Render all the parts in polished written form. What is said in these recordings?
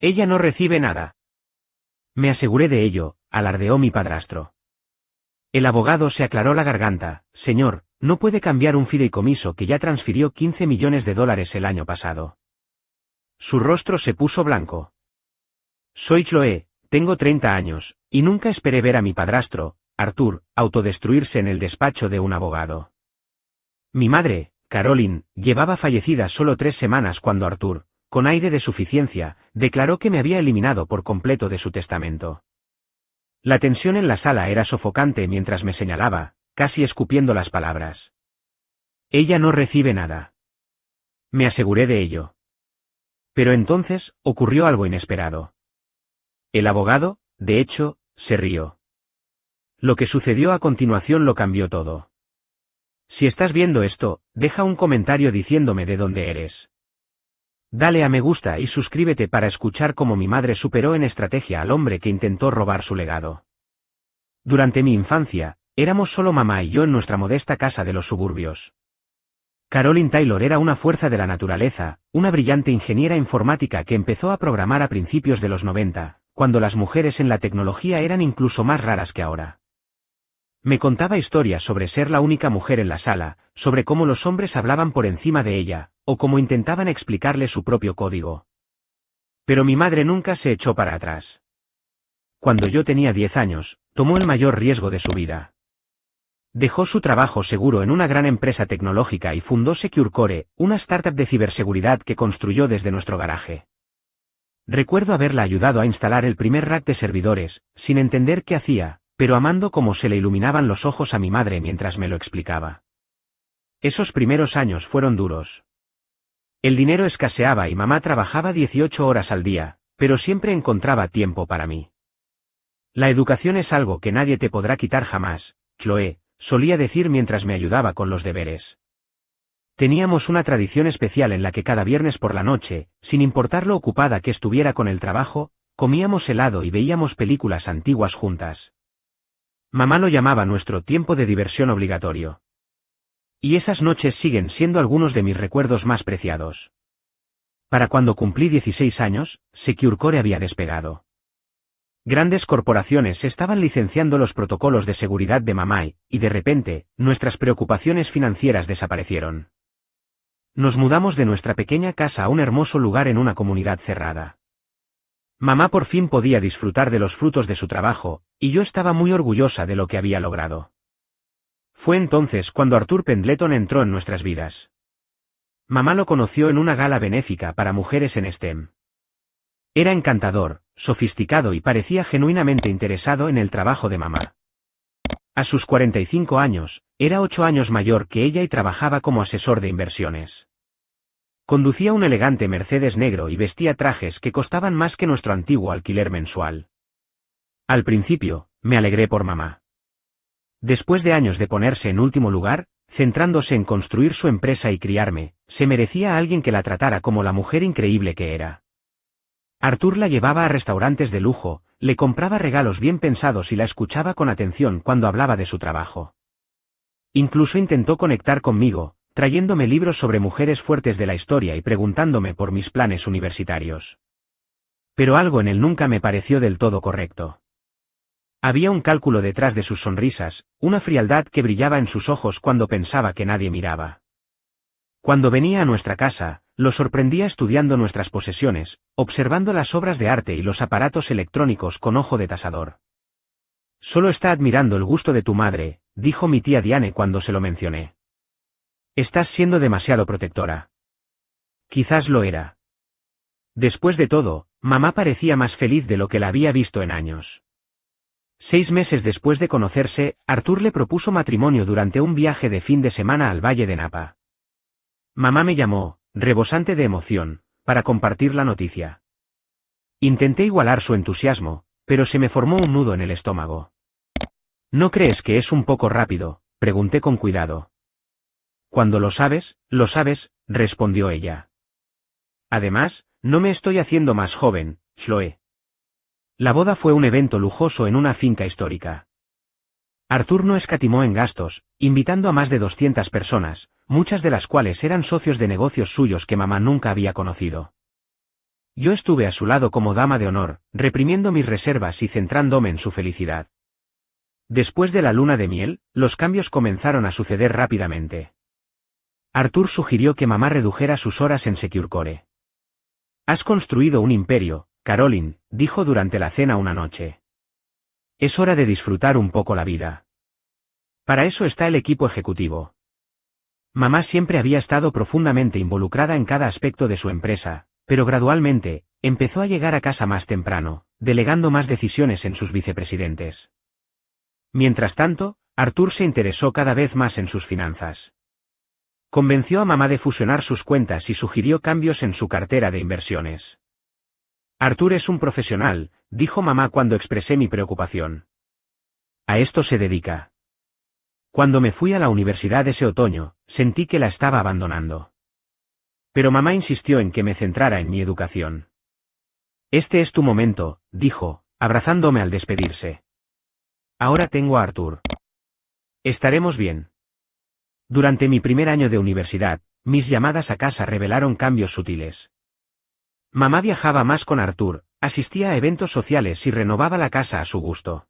Ella no recibe nada. Me aseguré de ello, alardeó mi padrastro. El abogado se aclaró la garganta. Señor, no puede cambiar un fideicomiso que ya transfirió $15 millones el año pasado. Su rostro se puso blanco. Soy Chloe, tengo 30 años, y nunca esperé ver a mi padrastro, Arthur, autodestruirse en el despacho de un abogado. Mi madre, Caroline, llevaba fallecida solo 3 semanas cuando Arthur, con aire de suficiencia, declaró que me había eliminado por completo de su testamento. La tensión en la sala era sofocante mientras me señalaba, casi escupiendo las palabras. Ella no recibe nada. Me aseguré de ello. Pero entonces, ocurrió algo inesperado. El abogado, de hecho, se rió. Lo que sucedió a continuación lo cambió todo. Si estás viendo esto, deja un comentario diciéndome de dónde eres. Dale a me gusta y suscríbete para escuchar cómo mi madre superó en estrategia al hombre que intentó robar su legado. Durante mi infancia, éramos solo mamá y yo en nuestra modesta casa de los suburbios. Caroline Taylor era una fuerza de la naturaleza, una brillante ingeniera informática que empezó a programar a principios de los 90, cuando las mujeres en la tecnología eran incluso más raras que ahora. Me contaba historias sobre ser la única mujer en la sala, sobre cómo los hombres hablaban por encima de ella, o cómo intentaban explicarle su propio código. Pero mi madre nunca se echó para atrás. Cuando yo tenía 10 años, tomó el mayor riesgo de su vida. Dejó su trabajo seguro en una gran empresa tecnológica y fundó Secure Core, una startup de ciberseguridad que construyó desde nuestro garaje. Recuerdo haberla ayudado a instalar el primer rack de servidores, sin entender qué hacía, pero amando cómo se le iluminaban los ojos a mi madre mientras me lo explicaba. Esos primeros años fueron duros. El dinero escaseaba y mamá trabajaba 18 horas al día, pero siempre encontraba tiempo para mí. La educación es algo que nadie te podrá quitar jamás, Chloe, solía decir mientras me ayudaba con los deberes. Teníamos una tradición especial en la que cada viernes por la noche, sin importar lo ocupada que estuviera con el trabajo, comíamos helado y veíamos películas antiguas juntas. Mamá lo llamaba nuestro tiempo de diversión obligatorio. Y esas noches siguen siendo algunos de mis recuerdos más preciados. Para cuando cumplí 16 años, Secure Core había despegado. Grandes corporaciones estaban licenciando los protocolos de seguridad de mamá y, de repente, nuestras preocupaciones financieras desaparecieron. Nos mudamos de nuestra pequeña casa a un hermoso lugar en una comunidad cerrada. Mamá por fin podía disfrutar de los frutos de su trabajo, y yo estaba muy orgullosa de lo que había logrado. Fue entonces cuando Arthur Pendleton entró en nuestras vidas. Mamá lo conoció en una gala benéfica para mujeres en STEM. Era encantador, sofisticado y parecía genuinamente interesado en el trabajo de mamá. A sus 45 años, era 8 años mayor que ella y trabajaba como asesor de inversiones. Conducía un elegante Mercedes negro y vestía trajes que costaban más que nuestro antiguo alquiler mensual. Al principio, me alegré por mamá. Después de años de ponerse en último lugar, centrándose en construir su empresa y criarme, se merecía a alguien que la tratara como la mujer increíble que era. Arthur la llevaba a restaurantes de lujo, le compraba regalos bien pensados y la escuchaba con atención cuando hablaba de su trabajo. Incluso intentó conectar conmigo, trayéndome libros sobre mujeres fuertes de la historia y preguntándome por mis planes universitarios. Pero algo en él nunca me pareció del todo correcto. Había un cálculo detrás de sus sonrisas, una frialdad que brillaba en sus ojos cuando pensaba que nadie miraba. Cuando venía a nuestra casa, lo sorprendía estudiando nuestras posesiones, observando las obras de arte y los aparatos electrónicos con ojo de tasador. Solo está admirando el gusto de tu madre, dijo mi tía Diane cuando se lo mencioné. Estás siendo demasiado protectora. Quizás lo era. Después de todo, mamá parecía más feliz de lo que la había visto en años. 6 meses después de conocerse, Arthur le propuso matrimonio durante un viaje de fin de semana al Valle de Napa. Mamá me llamó, rebosante de emoción, para compartir la noticia. Intenté igualar su entusiasmo, pero se me formó un nudo en el estómago. ¿No crees que es un poco rápido?, pregunté con cuidado. Cuando lo sabes, respondió ella. Además, no me estoy haciendo más joven, Chloe. La boda fue un evento lujoso en una finca histórica. Arthur no escatimó en gastos, invitando a más de 200 personas, muchas de las cuales eran socios de negocios suyos que mamá nunca había conocido. Yo estuve a su lado como dama de honor, reprimiendo mis reservas y centrándome en su felicidad. Después de la luna de miel, los cambios comenzaron a suceder rápidamente. Arthur sugirió que mamá redujera sus horas en Securecore. Has construido un imperio, Caroline, dijo durante la cena una noche. Es hora de disfrutar un poco la vida. Para eso está el equipo ejecutivo. Mamá siempre había estado profundamente involucrada en cada aspecto de su empresa, pero gradualmente, empezó a llegar a casa más temprano, delegando más decisiones en sus vicepresidentes. Mientras tanto, Arthur se interesó cada vez más en sus finanzas. Convenció a mamá de fusionar sus cuentas y sugirió cambios en su cartera de inversiones. Arthur es un profesional, dijo mamá cuando expresé mi preocupación. A esto se dedica. Cuando me fui a la universidad ese otoño, sentí que la estaba abandonando. Pero mamá insistió en que me centrara en mi educación. Este es tu momento, dijo, abrazándome al despedirse. Ahora tengo a Arthur. Estaremos bien. Durante mi primer año de universidad, mis llamadas a casa revelaron cambios sutiles. Mamá viajaba más con Arthur, asistía a eventos sociales y renovaba la casa a su gusto.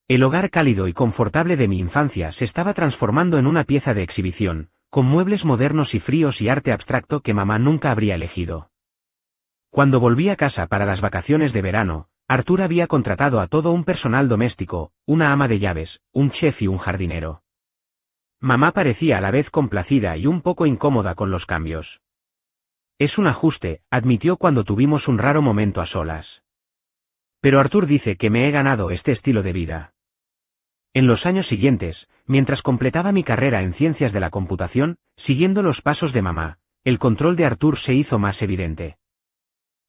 El hogar cálido y confortable de mi infancia se estaba transformando en una pieza de exhibición, con muebles modernos y fríos y arte abstracto que mamá nunca habría elegido. Cuando volví a casa para las vacaciones de verano, Arthur había contratado a todo un personal doméstico, una ama de llaves, un chef y un jardinero. Mamá parecía a la vez complacida y un poco incómoda con los cambios. Es un ajuste, admitió cuando tuvimos un raro momento a solas. Pero Arthur dice que me he ganado este estilo de vida. En los años siguientes, mientras completaba mi carrera en ciencias de la computación, siguiendo los pasos de mamá, el control de Arthur se hizo más evidente.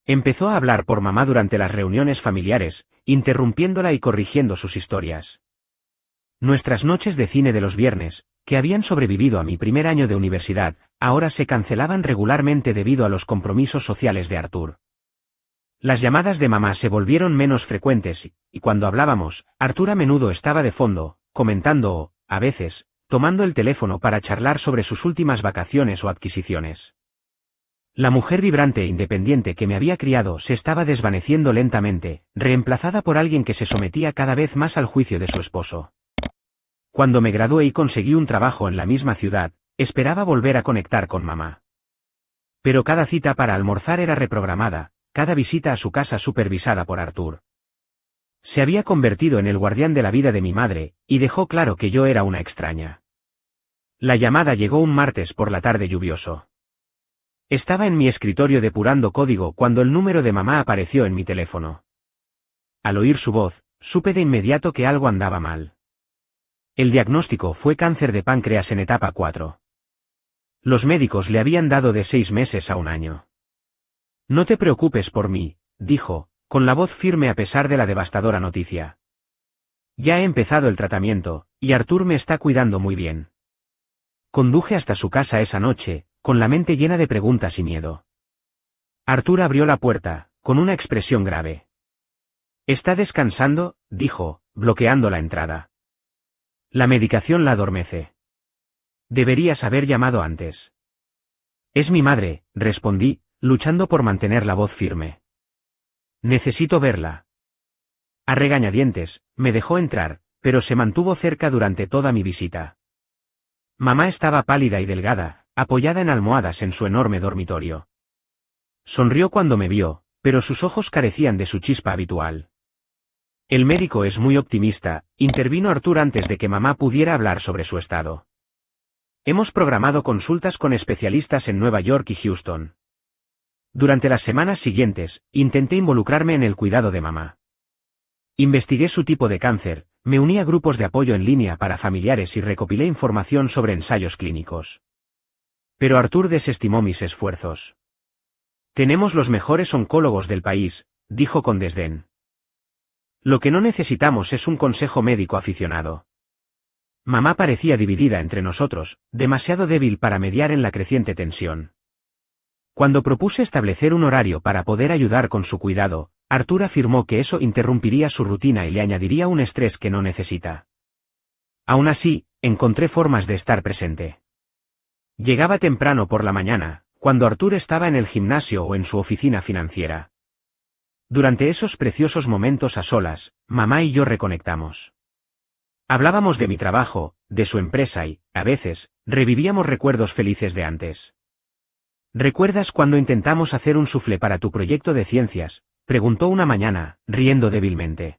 Empezó a hablar por mamá durante las reuniones familiares, interrumpiéndola y corrigiendo sus historias. Nuestras noches de cine de los viernes, que habían sobrevivido a mi primer año de universidad, ahora se cancelaban regularmente debido a los compromisos sociales de Arthur. Las llamadas de mamá se volvieron menos frecuentes y cuando hablábamos, Arthur a menudo estaba de fondo, comentando o, a veces, tomando el teléfono para charlar sobre sus últimas vacaciones o adquisiciones. La mujer vibrante e independiente que me había criado se estaba desvaneciendo lentamente, reemplazada por alguien que se sometía cada vez más al juicio de su esposo. Cuando me gradué y conseguí un trabajo en la misma ciudad, esperaba volver a conectar con mamá. Pero cada cita para almorzar era reprogramada, cada visita a su casa supervisada por Arthur. Se había convertido en el guardián de la vida de mi madre, y dejó claro que yo era una extraña. La llamada llegó un martes por la tarde lluvioso. Estaba en mi escritorio depurando código cuando el número de mamá apareció en mi teléfono. Al oír su voz, supe de inmediato que algo andaba mal. El diagnóstico fue cáncer de páncreas en etapa 4. Los médicos le habían dado de 6 meses a 1 año. No te preocupes por mí, dijo, con la voz firme a pesar de la devastadora noticia. Ya he empezado el tratamiento, y Arthur me está cuidando muy bien. Conduje hasta su casa esa noche, con la mente llena de preguntas y miedo. Arthur abrió la puerta, con una expresión grave. ¿Está descansando?, dijo, bloqueando la entrada. La medicación la adormece. Deberías haber llamado antes. Es mi madre, respondí, luchando por mantener la voz firme. Necesito verla. A regañadientes, me dejó entrar, pero se mantuvo cerca durante toda mi visita. Mamá estaba pálida y delgada, apoyada en almohadas en su enorme dormitorio. Sonrió cuando me vio, pero sus ojos carecían de su chispa habitual. El médico es muy optimista, intervino Arthur antes de que mamá pudiera hablar sobre su estado. Hemos programado consultas con especialistas en Nueva York y Houston. Durante las semanas siguientes, intenté involucrarme en el cuidado de mamá. Investigué su tipo de cáncer, me uní a grupos de apoyo en línea para familiares y recopilé información sobre ensayos clínicos. Pero Arthur desestimó mis esfuerzos. Tenemos los mejores oncólogos del país, dijo con desdén. Lo que no necesitamos es un consejo médico aficionado. Mamá parecía dividida entre nosotros, demasiado débil para mediar en la creciente tensión. Cuando propuse establecer un horario para poder ayudar con su cuidado, Arthur afirmó que eso interrumpiría su rutina y le añadiría un estrés que no necesita. Aún así, encontré formas de estar presente. Llegaba temprano por la mañana, cuando Artur estaba en el gimnasio o en su oficina financiera. Durante esos preciosos momentos a solas, mamá y yo reconectamos. Hablábamos de mi trabajo, de su empresa y, a veces, revivíamos recuerdos felices de antes. ¿Recuerdas cuando intentamos hacer un soufflé para tu proyecto de ciencias?, preguntó una mañana, riendo débilmente.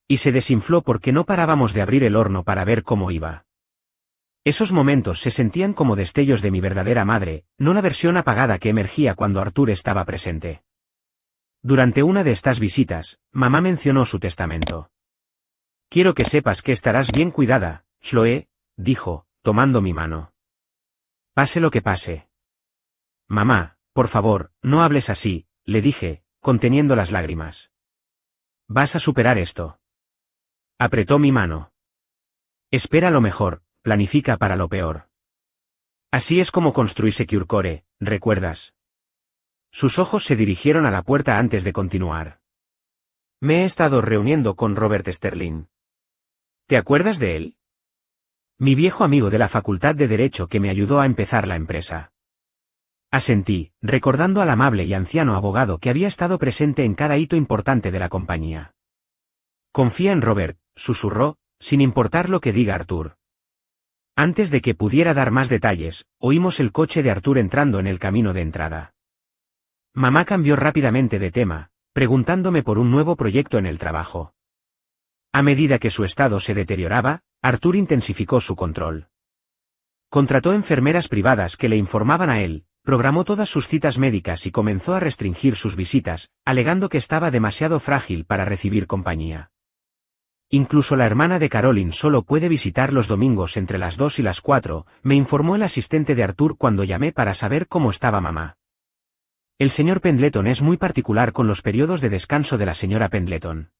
Y se desinfló porque no parábamos de abrir el horno para ver cómo iba. Esos momentos se sentían como destellos de mi verdadera madre, no la versión apagada que emergía cuando Artur estaba presente. Durante una de estas visitas, mamá mencionó su testamento. Quiero que sepas que estarás bien cuidada, Chloe, dijo, tomando mi mano. Pase lo que pase. Mamá, por favor, no hables así, le dije, conteniendo las lágrimas. Vas a superar esto. Apretó mi mano. Espera lo mejor, planifica para lo peor. Así es como construí Secure Core, ¿recuerdas? Sus ojos se dirigieron a la puerta antes de continuar. Me he estado reuniendo con Robert Sterling. ¿Te acuerdas de él? Mi viejo amigo de la Facultad de Derecho que me ayudó a empezar la empresa. Asentí, recordando al amable y anciano abogado que había estado presente en cada hito importante de la compañía. Confía en Robert, susurró, sin importar lo que diga Artur. Antes de que pudiera dar más detalles, oímos el coche de Artur entrando en el camino de entrada. Mamá cambió rápidamente de tema, preguntándome por un nuevo proyecto en el trabajo. A medida que su estado se deterioraba, Artur intensificó su control. Contrató enfermeras privadas que le informaban a él, programó todas sus citas médicas y comenzó a restringir sus visitas, alegando que estaba demasiado frágil para recibir compañía. Incluso la hermana de Caroline solo puede visitar los domingos entre las 2 y las 4, me informó el asistente de Artur cuando llamé para saber cómo estaba mamá. El señor Pendleton es muy particular con los periodos de descanso de la señora Pendleton.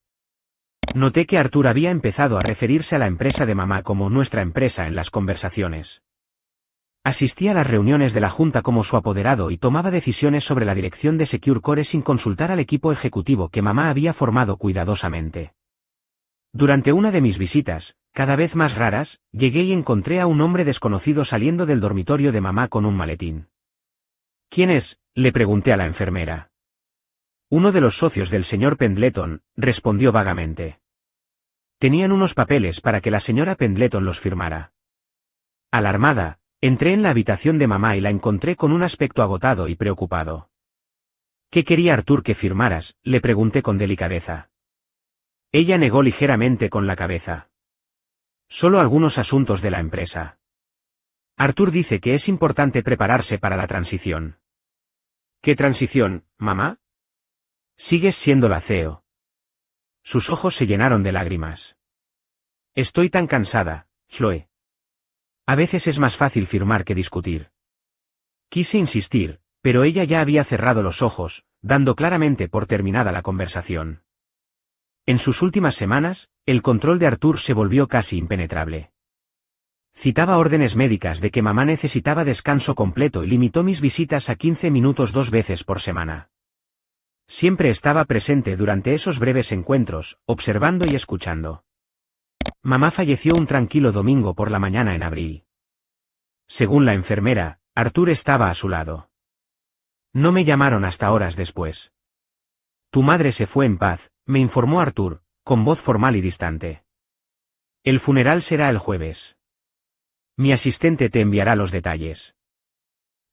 Noté que Artur había empezado a referirse a la empresa de mamá como nuestra empresa en las conversaciones. Asistía a las reuniones de la junta como su apoderado y tomaba decisiones sobre la dirección de Secure Core sin consultar al equipo ejecutivo que mamá había formado cuidadosamente. Durante una de mis visitas, cada vez más raras, llegué y encontré a un hombre desconocido saliendo del dormitorio de mamá con un maletín. ¿Quién es?, le pregunté a la enfermera. Uno de los socios del señor Pendleton, respondió vagamente. Tenían unos papeles para que la señora Pendleton los firmara. Alarmada, entré en la habitación de mamá y la encontré con un aspecto agotado y preocupado. ¿Qué quería Artur que firmaras?, le pregunté con delicadeza. Ella negó ligeramente con la cabeza. Solo algunos asuntos de la empresa. Artur dice que es importante prepararse para la transición. ¿Qué transición, mamá? Sigues siendo la CEO. Sus ojos se llenaron de lágrimas. Estoy tan cansada, Chloe. A veces es más fácil firmar que discutir. Quise insistir, pero ella ya había cerrado los ojos, dando claramente por terminada la conversación. En sus últimas semanas, el control de Artur se volvió casi impenetrable. Citaba órdenes médicas de que mamá necesitaba descanso completo y limitó mis visitas a 15 minutos 2 veces por semana. Siempre estaba presente durante esos breves encuentros, observando y escuchando. Mamá falleció un tranquilo domingo por la mañana en abril. Según la enfermera, Artur estaba a su lado. No me llamaron hasta horas después. Tu madre se fue en paz, me informó Artur, con voz formal y distante. El funeral será el jueves. Mi asistente te enviará los detalles.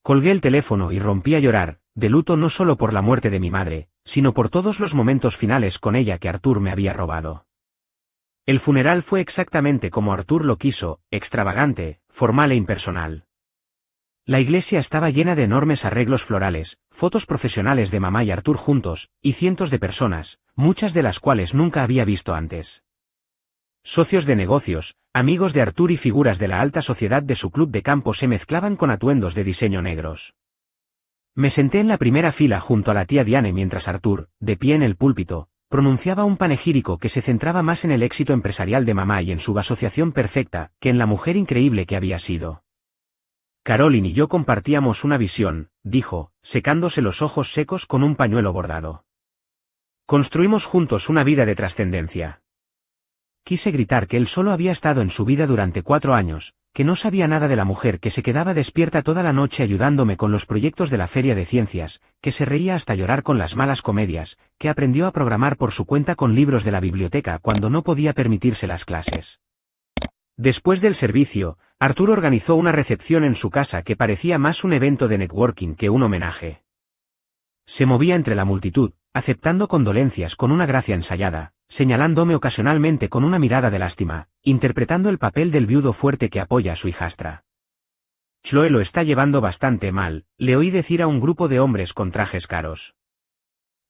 Colgué el teléfono y rompí a llorar, de luto no solo por la muerte de mi madre, sino por todos los momentos finales con ella que Artur me había robado. El funeral fue exactamente como Artur lo quiso, extravagante, formal e impersonal. La iglesia estaba llena de enormes arreglos florales, fotos profesionales de mamá y Artur juntos, y cientos de personas, muchas de las cuales nunca había visto antes. Socios de negocios, amigos de Artur y figuras de la alta sociedad de su club de campo se mezclaban con atuendos de diseño negros. Me senté en la primera fila junto a la tía Diane mientras Artur, de pie en el púlpito, pronunciaba un panegírico que se centraba más en el éxito empresarial de mamá y en su asociación perfecta, que en la mujer increíble que había sido. Caroline y yo compartíamos una visión, dijo, secándose los ojos secos con un pañuelo bordado. Construimos juntos una vida de trascendencia. Quise gritar que él solo había estado en su vida durante 4 años, que no sabía nada de la mujer que se quedaba despierta toda la noche ayudándome con los proyectos de la Feria de Ciencias, que se reía hasta llorar con las malas comedias, que aprendió a programar por su cuenta con libros de la biblioteca cuando no podía permitirse las clases. Después del servicio, Artur organizó una recepción en su casa que parecía más un evento de networking que un homenaje. Se movía entre la multitud, aceptando condolencias con una gracia ensayada, señalándome ocasionalmente con una mirada de lástima, interpretando el papel del viudo fuerte que apoya a su hijastra. Chloe lo está llevando bastante mal, le oí decir a un grupo de hombres con trajes caros.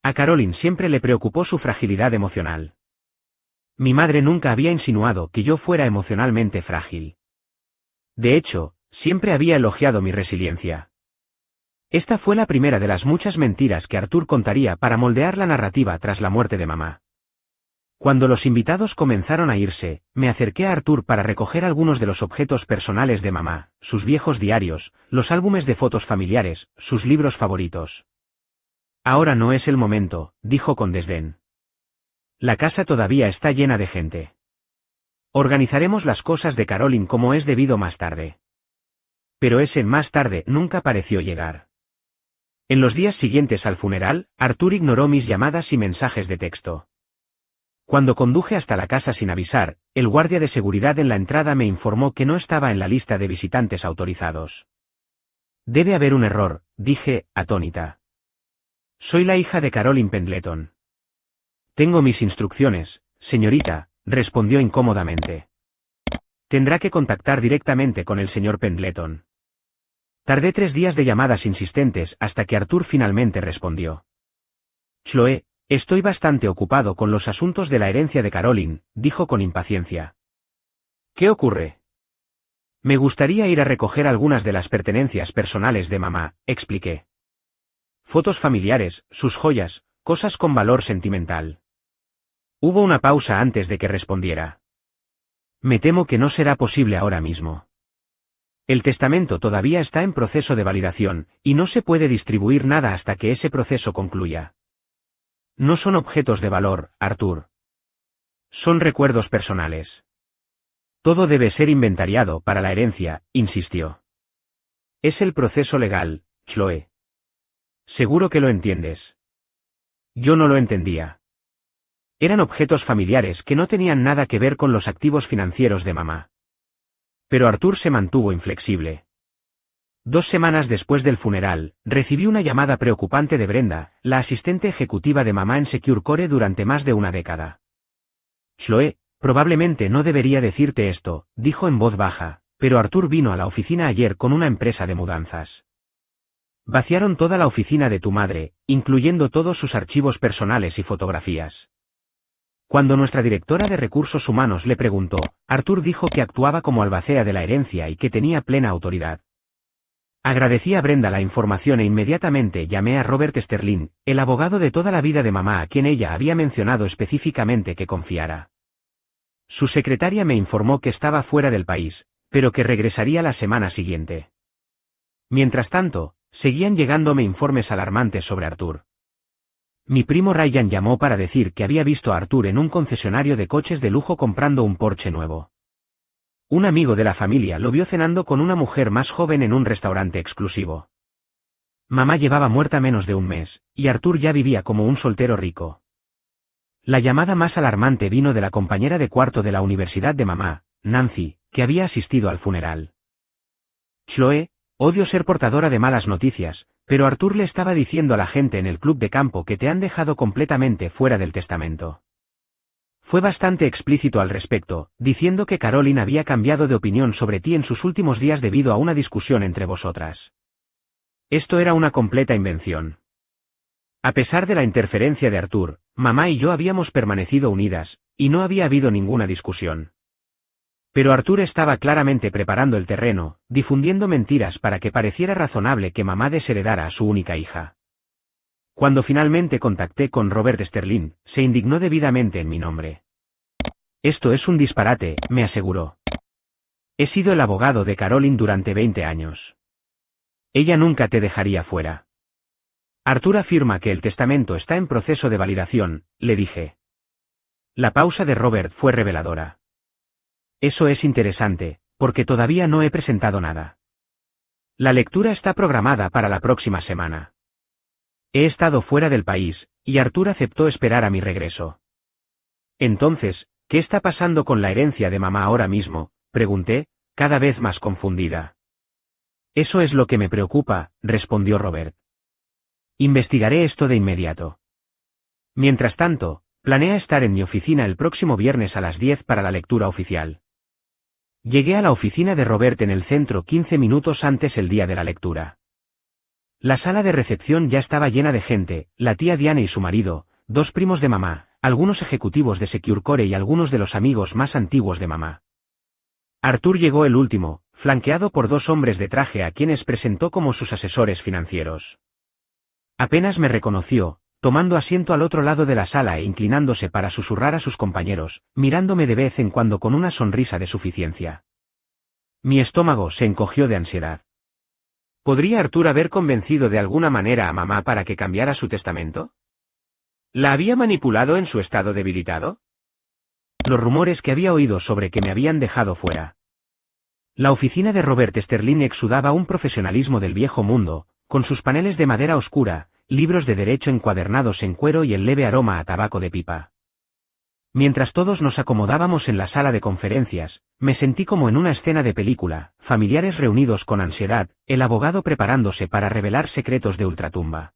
A Caroline siempre le preocupó su fragilidad emocional. Mi madre nunca había insinuado que yo fuera emocionalmente frágil. De hecho, siempre había elogiado mi resiliencia. Esta fue la primera de las muchas mentiras que Artur contaría para moldear la narrativa tras la muerte de mamá. Cuando los invitados comenzaron a irse, me acerqué a Artur para recoger algunos de los objetos personales de mamá, sus viejos diarios, los álbumes de fotos familiares, sus libros favoritos. Ahora no es el momento, dijo con desdén. La casa todavía está llena de gente. Organizaremos las cosas de Caroline como es debido más tarde. Pero ese más tarde nunca pareció llegar. En los días siguientes al funeral, Artur ignoró mis llamadas y mensajes de texto. Cuando conduje hasta la casa sin avisar, el guardia de seguridad en la entrada me informó que no estaba en la lista de visitantes autorizados. Debe haber un error, dije, atónita. Soy la hija de Caroline Pendleton. Tengo mis instrucciones, señorita, respondió incómodamente. Tendrá que contactar directamente con el señor Pendleton. Tardé 3 días de llamadas insistentes hasta que Artur finalmente respondió. Chloe, estoy bastante ocupado con los asuntos de la herencia de Caroline, dijo con impaciencia. ¿Qué ocurre? Me gustaría ir a recoger algunas de las pertenencias personales de mamá, expliqué. Fotos familiares, sus joyas, cosas con valor sentimental. Hubo una pausa antes de que respondiera. Me temo que no será posible ahora mismo. El testamento todavía está en proceso de validación, y no se puede distribuir nada hasta que ese proceso concluya. No son objetos de valor, Artur. Son recuerdos personales. Todo debe ser inventariado para la herencia, insistió. Es el proceso legal, Chloe. Seguro que lo entiendes. Yo no lo entendía. Eran objetos familiares que no tenían nada que ver con los activos financieros de mamá. Pero Artur se mantuvo inflexible. 2 semanas después del funeral, recibí una llamada preocupante de Brenda, la asistente ejecutiva de mamá en Secure Core durante más de una década. Chloe, probablemente no debería decirte esto, dijo en voz baja, pero Artur vino a la oficina ayer con una empresa de mudanzas. Vaciaron toda la oficina de tu madre, incluyendo todos sus archivos personales y fotografías. Cuando nuestra directora de recursos humanos le preguntó, Artur dijo que actuaba como albacea de la herencia y que tenía plena autoridad. Agradecí a Brenda la información e inmediatamente llamé a Robert Sterling, el abogado de toda la vida de mamá a quien ella había mencionado específicamente que confiara. Su secretaria me informó que estaba fuera del país, pero que regresaría la semana siguiente. Mientras tanto, seguían llegándome informes alarmantes sobre Artur. Mi primo Ryan llamó para decir que había visto a Artur en un concesionario de coches de lujo comprando un Porsche nuevo. Un amigo de la familia lo vio cenando con una mujer más joven en un restaurante exclusivo. Mamá llevaba muerta menos de un mes, y Artur ya vivía como un soltero rico. La llamada más alarmante vino de la compañera de cuarto de la universidad de mamá, Nancy, que había asistido al funeral. Chloe, odio ser portadora de malas noticias, pero Artur le estaba diciendo a la gente en el club de campo que te han dejado completamente fuera del testamento. Fue bastante explícito al respecto, diciendo que Caroline había cambiado de opinión sobre ti en sus últimos días debido a una discusión entre vosotras. Esto era una completa invención. A pesar de la interferencia de Artur, mamá y yo habíamos permanecido unidas, y no había habido ninguna discusión. Pero Artur estaba claramente preparando el terreno, difundiendo mentiras para que pareciera razonable que mamá desheredara a su única hija. Cuando finalmente contacté con Robert Sterling, se indignó debidamente en mi nombre. Esto es un disparate, me aseguró. He sido el abogado de Caroline durante 20 años. Ella nunca te dejaría fuera. Artur afirma que el testamento está en proceso de validación, le dije. La pausa de Robert fue reveladora. Eso es interesante, porque todavía no he presentado nada. La lectura está programada para la próxima semana. He estado fuera del país, y Arthur aceptó esperar a mi regreso. Entonces, ¿qué está pasando con la herencia de mamá ahora mismo?, pregunté, cada vez más confundida. Eso es lo que me preocupa, respondió Robert. Investigaré esto de inmediato. Mientras tanto, planea estar en mi oficina el próximo viernes a las 10 para la lectura oficial. Llegué a la oficina de Robert en el centro 15 minutos antes el día de la lectura. La sala de recepción ya estaba llena de gente, la tía Diane y su marido, 2 primos de mamá, algunos ejecutivos de SecureCore y algunos de los amigos más antiguos de mamá. Arthur llegó el último, flanqueado por 2 hombres de traje a quienes presentó como sus asesores financieros. Apenas me reconoció, tomando asiento al otro lado de la sala e inclinándose para susurrar a sus compañeros, mirándome de vez en cuando con una sonrisa de suficiencia. Mi estómago se encogió de ansiedad. ¿Podría Arthur haber convencido de alguna manera a mamá para que cambiara su testamento? ¿La había manipulado en su estado debilitado? Los rumores que había oído sobre que me habían dejado fuera. La oficina de Robert Sterling exudaba un profesionalismo del viejo mundo, con sus paneles de madera oscura, libros de derecho encuadernados en cuero y el leve aroma a tabaco de pipa. Mientras todos nos acomodábamos en la sala de conferencias, me sentí como en una escena de película, familiares reunidos con ansiedad, el abogado preparándose para revelar secretos de ultratumba.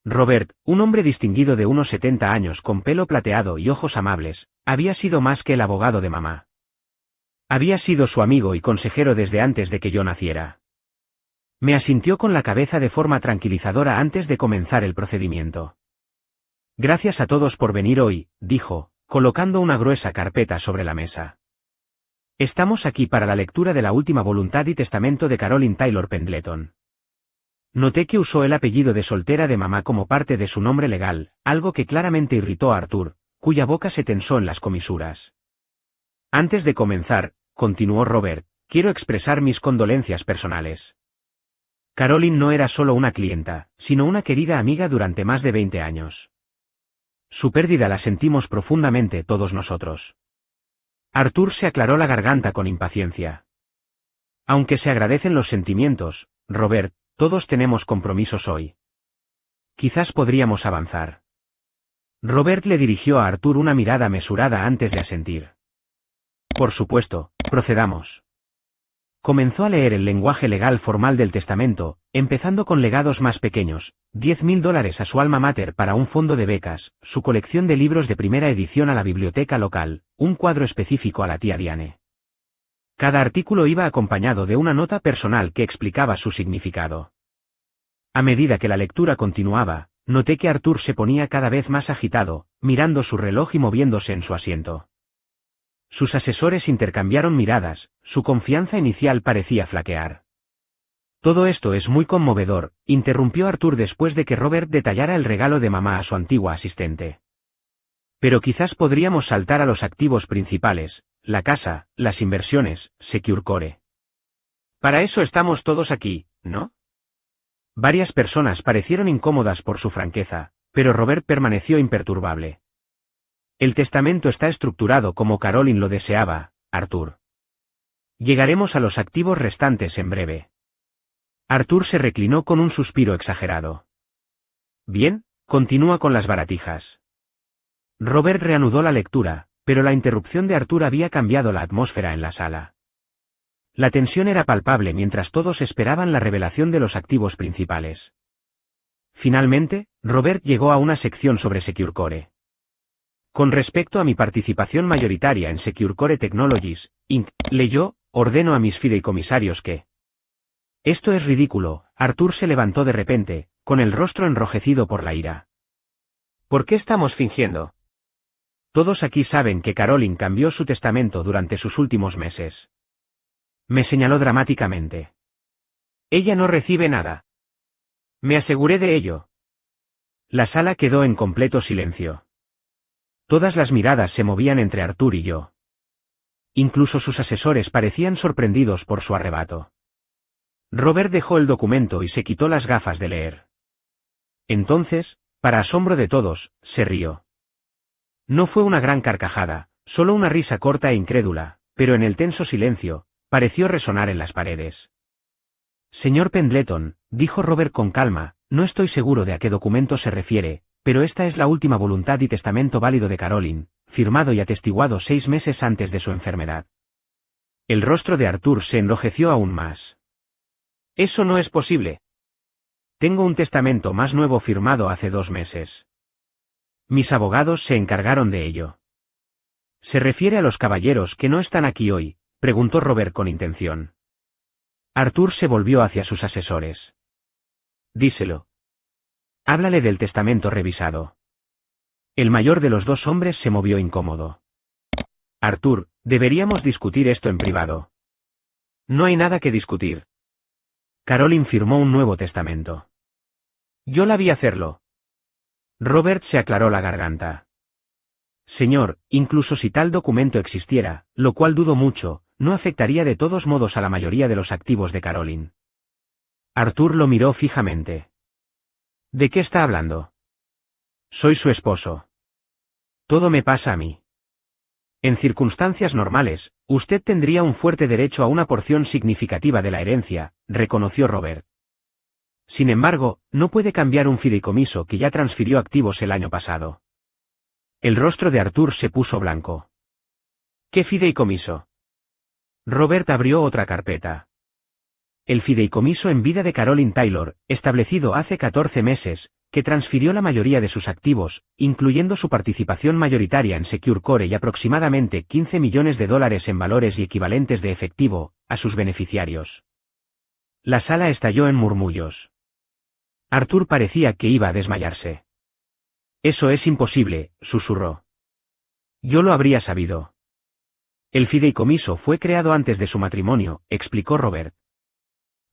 Robert, un hombre distinguido de unos 70 años con pelo plateado y ojos amables, había sido más que el abogado de mamá. Había sido su amigo y consejero desde antes de que yo naciera. Me asintió con la cabeza de forma tranquilizadora antes de comenzar el procedimiento. Gracias a todos por venir hoy, dijo, colocando una gruesa carpeta sobre la mesa. Estamos aquí para la lectura de la última voluntad y testamento de Caroline Taylor Pendleton. Noté que usó el apellido de soltera de mamá como parte de su nombre legal, algo que claramente irritó a Arthur, cuya boca se tensó en las comisuras. Antes de comenzar, continuó Robert, quiero expresar mis condolencias personales. Caroline no era solo una clienta, sino una querida amiga durante más de 20 años. Su pérdida la sentimos profundamente todos nosotros. Arthur se aclaró la garganta con impaciencia. Aunque se agradecen los sentimientos, Robert, todos tenemos compromisos hoy. Quizás podríamos avanzar. Robert le dirigió a Arthur una mirada mesurada antes de asentir. Por supuesto, procedamos. Comenzó a leer el lenguaje legal formal del testamento, empezando con legados más pequeños, $10,000 a su alma mater para un fondo de becas, su colección de libros de primera edición a la biblioteca local, un cuadro específico a la tía Diane. Cada artículo iba acompañado de una nota personal que explicaba su significado. A medida que la lectura continuaba, noté que Arthur se ponía cada vez más agitado, mirando su reloj y moviéndose en su asiento. Sus asesores intercambiaron miradas, su confianza inicial parecía flaquear. Todo esto es muy conmovedor, interrumpió Arthur después de que Robert detallara el regalo de mamá a su antigua asistente. Pero quizás podríamos saltar a los activos principales, la casa, las inversiones, SecureCore. Para eso estamos todos aquí, ¿no? Varias personas parecieron incómodas por su franqueza, pero Robert permaneció imperturbable. El testamento está estructurado como Caroline lo deseaba, Arthur. Llegaremos a los activos restantes en breve. Arthur se reclinó con un suspiro exagerado. Bien, continúa con las baratijas. Robert reanudó la lectura, pero la interrupción de Arthur había cambiado la atmósfera en la sala. La tensión era palpable mientras todos esperaban la revelación de los activos principales. Finalmente, Robert llegó a una sección sobre SecureCore. Con respecto a mi participación mayoritaria en SecureCore Technologies, Inc., leyó, ordeno a mis fideicomisarios que... Esto es ridículo, Arthur se levantó de repente, con el rostro enrojecido por la ira. ¿Por qué estamos fingiendo? Todos aquí saben que Caroline cambió su testamento durante sus últimos meses. Me señaló dramáticamente. Ella no recibe nada. Me aseguré de ello. La sala quedó en completo silencio. Todas las miradas se movían entre Arthur y yo. Incluso sus asesores parecían sorprendidos por su arrebato. Robert dejó el documento y se quitó las gafas de leer. Entonces, para asombro de todos, se rió. No fue una gran carcajada, solo una risa corta e incrédula, pero en el tenso silencio, pareció resonar en las paredes. Señor Pendleton, dijo Robert con calma, no estoy seguro de a qué documento se refiere, pero esta es la última voluntad y testamento válido de Caroline, firmado y atestiguado 6 meses antes de su enfermedad. El rostro de Arthur se enrojeció aún más. Eso no es posible. Tengo un testamento más nuevo firmado hace 2 meses. Mis abogados se encargaron de ello. ¿Se refiere a los caballeros que no están aquí hoy?, preguntó Robert con intención. Arthur se volvió hacia sus asesores. Díselo. Háblale del testamento revisado. El mayor de los 2 hombres se movió incómodo. Arthur, deberíamos discutir esto en privado. No hay nada que discutir. Caroline firmó un nuevo testamento. Yo la vi hacerlo. Robert se aclaró la garganta. Señor, incluso si tal documento existiera, lo cual dudo mucho, no afectaría de todos modos a la mayoría de los activos de Caroline. Arthur lo miró fijamente. ¿De qué está hablando? Soy su esposo. Todo me pasa a mí. En circunstancias normales, usted tendría un fuerte derecho a una porción significativa de la herencia, reconoció Robert. Sin embargo, no puede cambiar un fideicomiso que ya transfirió activos el año pasado. El rostro de Arthur se puso blanco. ¿Qué fideicomiso? Robert abrió otra carpeta. El fideicomiso en vida de Caroline Taylor, establecido hace 14 meses, que transfirió la mayoría de sus activos, incluyendo su participación mayoritaria en Secure Core y aproximadamente $15 millones en valores y equivalentes de efectivo, a sus beneficiarios. La sala estalló en murmullos. Arthur parecía que iba a desmayarse. Eso es imposible, susurró. Yo lo habría sabido. El fideicomiso fue creado antes de su matrimonio, explicó Robert.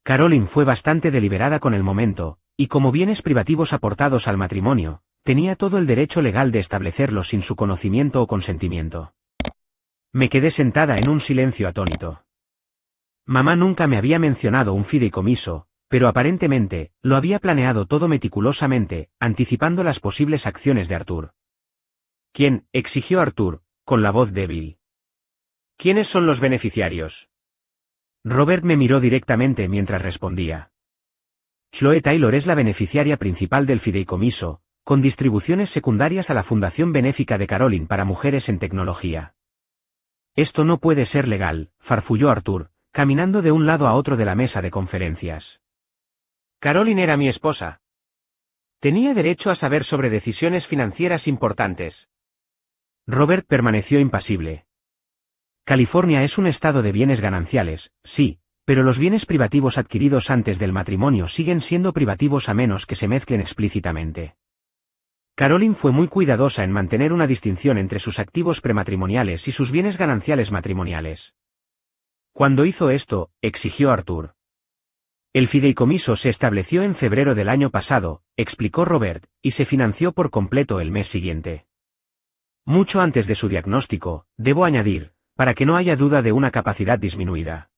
Caroline fue bastante deliberada con el momento, y como bienes privativos aportados al matrimonio, tenía todo el derecho legal de establecerlos sin su conocimiento o consentimiento. Me quedé sentada en un silencio atónito. Mamá nunca me había mencionado un fideicomiso, pero aparentemente, lo había planeado todo meticulosamente, anticipando las posibles acciones de Arthur. ¿Quién?, exigió Arthur, con la voz débil. ¿Quiénes son los beneficiarios? Robert me miró directamente mientras respondía. Chloe Taylor es la beneficiaria principal del fideicomiso, con distribuciones secundarias a la Fundación Benéfica de Caroline para Mujeres en Tecnología. Esto no puede ser legal, farfulló Arthur, caminando de un lado a otro de la mesa de conferencias. Caroline era mi esposa. Tenía derecho a saber sobre decisiones financieras importantes. Robert permaneció impasible. California es un estado de bienes gananciales, sí, pero los bienes privativos adquiridos antes del matrimonio siguen siendo privativos a menos que se mezclen explícitamente. Caroline fue muy cuidadosa en mantener una distinción entre sus activos prematrimoniales y sus bienes gananciales matrimoniales. Cuando hizo esto, exigió Arthur. El fideicomiso se estableció en febrero del año pasado, explicó Robert, y se financió por completo el mes siguiente. Mucho antes de su diagnóstico, debo añadir, para que no haya duda de una capacidad disminuida.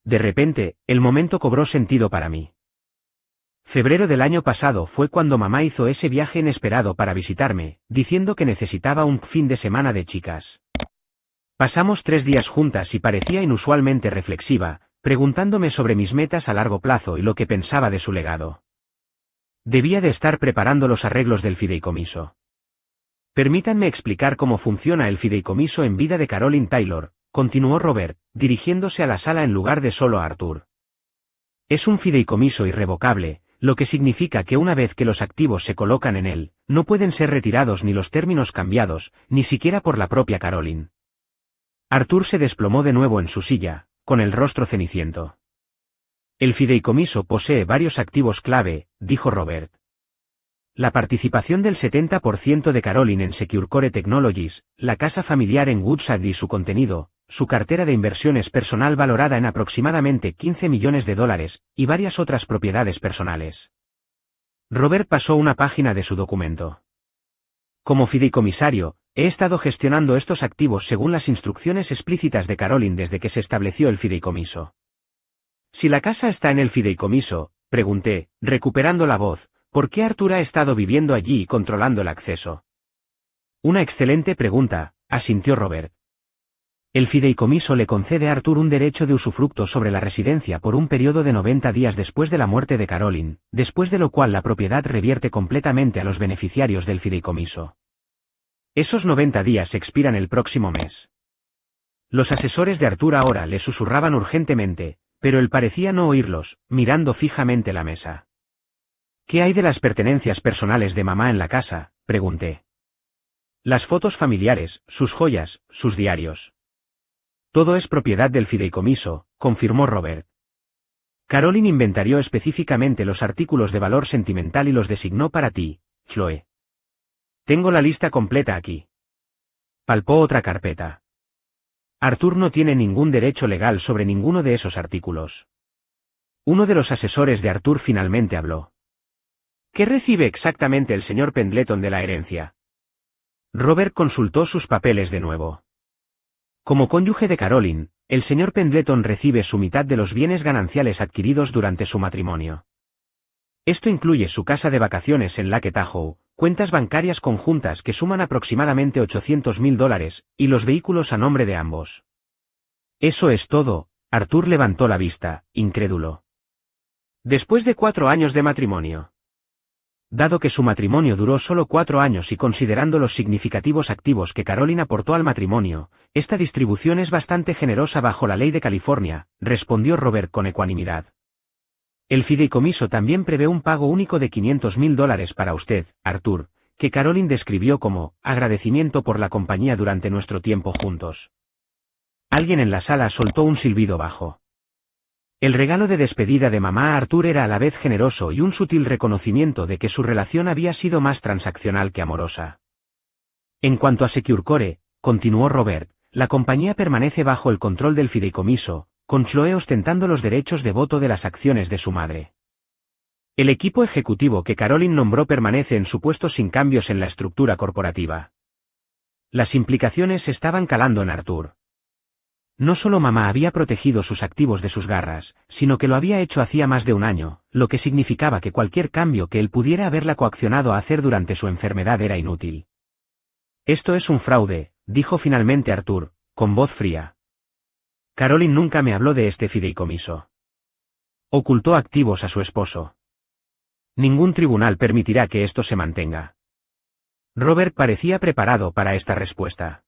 De repente, el momento cobró sentido para mí. Febrero del año pasado fue cuando mamá hizo ese viaje inesperado para visitarme, diciendo que necesitaba un fin de semana de chicas. Pasamos 3 días juntas y parecía inusualmente reflexiva, preguntándome sobre mis metas a largo plazo y lo que pensaba de su legado. Debía de estar preparando los arreglos del fideicomiso. Permítanme explicar cómo funciona el fideicomiso en vida de Caroline Taylor, continuó Robert, dirigiéndose a la sala en lugar de solo a Arthur. Es un fideicomiso irrevocable, lo que significa que una vez que los activos se colocan en él, no pueden ser retirados ni los términos cambiados, ni siquiera por la propia Caroline. Arthur se desplomó de nuevo en su silla, con el rostro ceniciento. El fideicomiso posee varios activos clave, dijo Robert. La participación del 70% de Caroline en Secure Core Technologies, la casa familiar en Woodside y su contenido, su cartera de inversiones personal valorada en aproximadamente $15 millones, y varias otras propiedades personales. Robert pasó una página de su documento. Como fideicomisario, he estado gestionando estos activos según las instrucciones explícitas de Caroline desde que se estableció el fideicomiso. Si la casa está en el fideicomiso, pregunté, recuperando la voz, ¿por qué Arthur ha estado viviendo allí y controlando el acceso? Una excelente pregunta, asintió Robert. El fideicomiso le concede a Arthur un derecho de usufructo sobre la residencia por un periodo de 90 días después de la muerte de Caroline, después de lo cual la propiedad revierte completamente a los beneficiarios del fideicomiso. Esos 90 días expiran el próximo mes. Los asesores de Arthur ahora le susurraban urgentemente, pero él parecía no oírlos, mirando fijamente la mesa. ¿Qué hay de las pertenencias personales de mamá en la casa?, pregunté. Las fotos familiares, sus joyas, sus diarios. Todo es propiedad del fideicomiso, confirmó Robert. Caroline inventarió específicamente los artículos de valor sentimental y los designó para ti, Chloe. Tengo la lista completa aquí. Palpó otra carpeta. Arthur no tiene ningún derecho legal sobre ninguno de esos artículos. Uno de los asesores de Arthur finalmente habló. ¿Qué recibe exactamente el señor Pendleton de la herencia? Robert consultó sus papeles de nuevo. Como cónyuge de Caroline, el señor Pendleton recibe su mitad de los bienes gananciales adquiridos durante su matrimonio. Esto incluye su casa de vacaciones en Lake Tahoe, cuentas bancarias conjuntas que suman aproximadamente $800,000, y los vehículos a nombre de ambos. ¿Eso es todo? Arthur levantó la vista, incrédulo. Después de 4 años de matrimonio. Dado que su matrimonio duró solo 4 años y considerando los significativos activos que Caroline aportó al matrimonio, esta distribución es bastante generosa bajo la ley de California, respondió Robert con ecuanimidad. El fideicomiso también prevé un pago único de $500,000 para usted, Arthur, que Caroline describió como agradecimiento por la compañía durante nuestro tiempo juntos. Alguien en la sala soltó un silbido bajo. El regalo de despedida de mamá a Arthur era a la vez generoso y un sutil reconocimiento de que su relación había sido más transaccional que amorosa. En cuanto a Securecore, continuó Robert, la compañía permanece bajo el control del fideicomiso, con Chloe ostentando los derechos de voto de las acciones de su madre. El equipo ejecutivo que Caroline nombró permanece en su puesto sin cambios en la estructura corporativa. Las implicaciones estaban calando en Arthur. No solo mamá había protegido sus activos de sus garras, sino que lo había hecho hacía más de un año, lo que significaba que cualquier cambio que él pudiera haberla coaccionado a hacer durante su enfermedad era inútil. Esto es un fraude, dijo finalmente Arthur, con voz fría. Caroline nunca me habló de este fideicomiso. Ocultó activos a su esposo. Ningún tribunal permitirá que esto se mantenga. Robert parecía preparado para esta respuesta.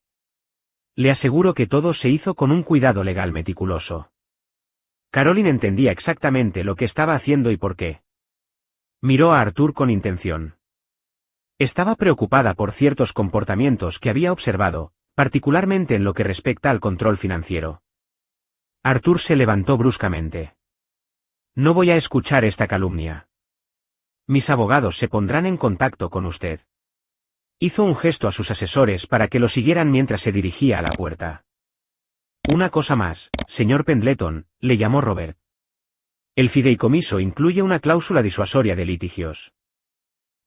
Le aseguro que todo se hizo con un cuidado legal meticuloso. Caroline entendía exactamente lo que estaba haciendo y por qué. Miró a Arthur con intención. Estaba preocupada por ciertos comportamientos que había observado, particularmente en lo que respecta al control financiero. Arthur se levantó bruscamente. No voy a escuchar esta calumnia. Mis abogados se pondrán en contacto con usted. Hizo un gesto a sus asesores para que lo siguieran mientras se dirigía a la puerta. Una cosa más, señor Pendleton, le llamó Robert. El fideicomiso incluye una cláusula disuasoria de litigios.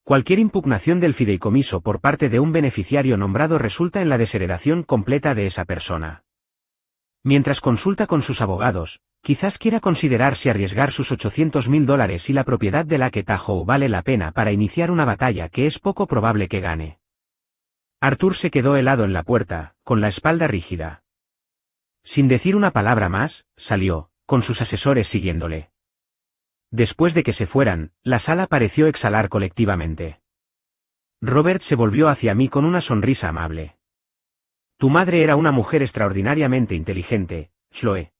Cualquier impugnación del fideicomiso por parte de un beneficiario nombrado resulta en la desheredación completa de esa persona. Mientras consulta con sus abogados, quizás quiera considerar si arriesgar sus $800,000 y la propiedad de Lake Tahoe vale la pena para iniciar una batalla que es poco probable que gane. Arthur se quedó helado en la puerta, con la espalda rígida. Sin decir una palabra más, salió, con sus asesores siguiéndole. Después de que se fueran, la sala pareció exhalar colectivamente. Robert se volvió hacia mí con una sonrisa amable. Tu madre era una mujer extraordinariamente inteligente, Chloe.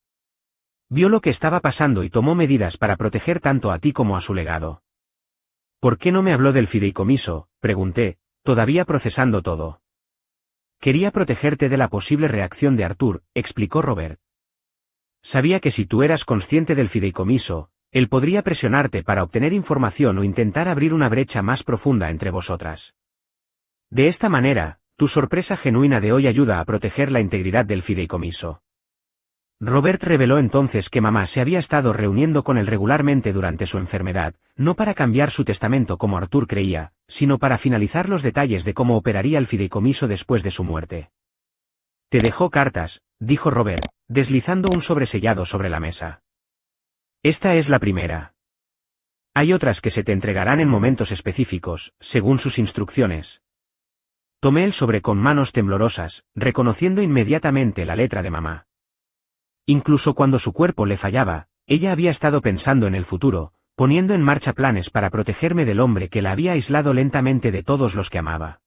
Vio lo que estaba pasando y tomó medidas para proteger tanto a ti como a su legado. ¿Por qué no me habló del fideicomiso?, pregunté, todavía procesando todo. Quería protegerte de la posible reacción de Arthur, explicó Robert. Sabía que si tú eras consciente del fideicomiso, él podría presionarte para obtener información o intentar abrir una brecha más profunda entre vosotras. De esta manera, tu sorpresa genuina de hoy ayuda a proteger la integridad del fideicomiso. Robert reveló entonces que mamá se había estado reuniendo con él regularmente durante su enfermedad, no para cambiar su testamento como Arthur creía, sino para finalizar los detalles de cómo operaría el fideicomiso después de su muerte. Te dejó cartas, dijo Robert, deslizando un sobresellado sobre la mesa. Esta es la primera. Hay otras que se te entregarán en momentos específicos, según sus instrucciones. Tomé el sobre con manos temblorosas, reconociendo inmediatamente la letra de mamá. Incluso cuando su cuerpo le fallaba, ella había estado pensando en el futuro, poniendo en marcha planes para protegerme del hombre que la había aislado lentamente de todos los que amaba.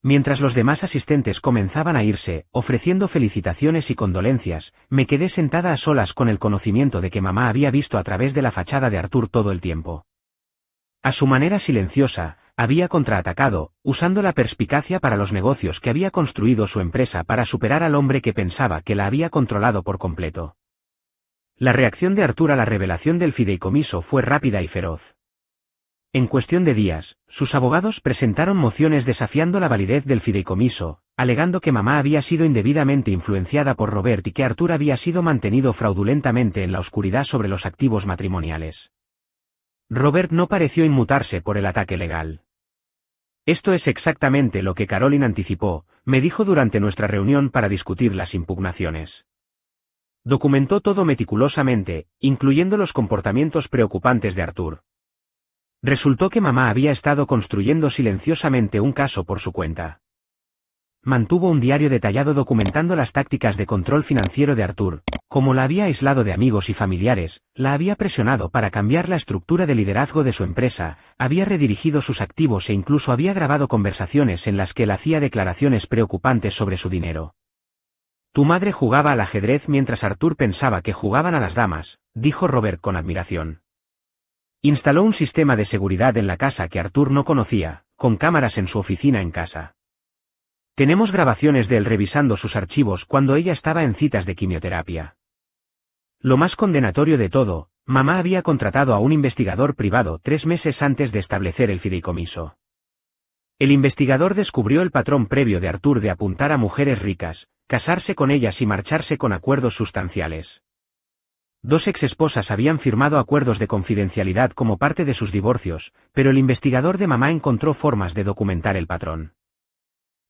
Mientras los demás asistentes comenzaban a irse, ofreciendo felicitaciones y condolencias, me quedé sentada a solas con el conocimiento de que mamá había visto a través de la fachada de Artur todo el tiempo. A su manera silenciosa, había contraatacado, usando la perspicacia para los negocios que había construido su empresa para superar al hombre que pensaba que la había controlado por completo. La reacción de Artur a la revelación del fideicomiso fue rápida y feroz. En cuestión de días, sus abogados presentaron mociones desafiando la validez del fideicomiso, alegando que mamá había sido indebidamente influenciada por Robert y que Artur había sido mantenido fraudulentamente en la oscuridad sobre los activos matrimoniales. Robert no pareció inmutarse por el ataque legal. Esto es exactamente lo que Caroline anticipó, me dijo durante nuestra reunión para discutir las impugnaciones. Documentó todo meticulosamente, incluyendo los comportamientos preocupantes de Artur. Resultó que mamá había estado construyendo silenciosamente un caso por su cuenta. Mantuvo un diario detallado documentando las tácticas de control financiero de Artur, como la había aislado de amigos y familiares, la había presionado para cambiar la estructura de liderazgo de su empresa, había redirigido sus activos e incluso había grabado conversaciones en las que él hacía declaraciones preocupantes sobre su dinero. Tu madre jugaba al ajedrez mientras Artur pensaba que jugaban a las damas, dijo Robert con admiración. Instaló un sistema de seguridad en la casa que Artur no conocía, con cámaras en su oficina en casa. Tenemos grabaciones de él revisando sus archivos cuando ella estaba en citas de quimioterapia. Lo más condenatorio de todo, mamá había contratado a un investigador privado 3 meses antes de establecer el fideicomiso. El investigador descubrió el patrón previo de Artur de apuntar a mujeres ricas, casarse con ellas y marcharse con acuerdos sustanciales. 2 exesposas habían firmado acuerdos de confidencialidad como parte de sus divorcios, pero el investigador de mamá encontró formas de documentar el patrón.